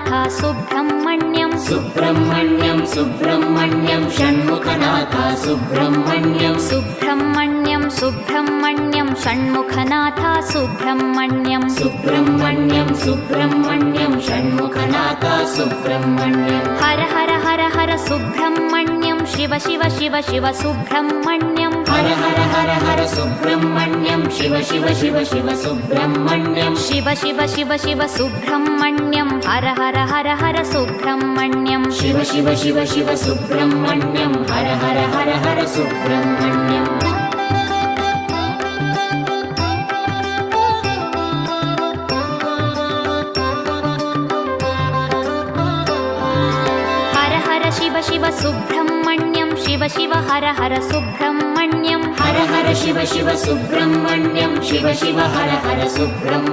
Shanmukhanath Subrahmanyam Subrahmanyam Subrahmanyam Shanmukhanath Subrahmanyam Subrahmanyam Subrahmanyam Shanmukhanath Subrahmanyam Subrahmanyam Subrahmanyam Shanmukhanath Subrahmanyam Har Har Har Har Subrahmanyam Shiva Shiva Shiva Shiva Subrahmanyam Har Har Har Har Subrahmanyam Shiva Shiva Shiva Shiva Subrahmanyam Shiva Shiva Shiva Shiva Subrahmanyam Har Har Har Har Subrahmanyam Shiva Shiva Shiva Shiva Subrahmanyam Har Har Har Har Subrahmanyam Har Har Shiva Shiva Subrahmanyam Shiva Shiva Har Har Subrahmanyam Har Har Shiva Shiva Subrahmanyam Shiva Shiva Har Har Subrahmanyam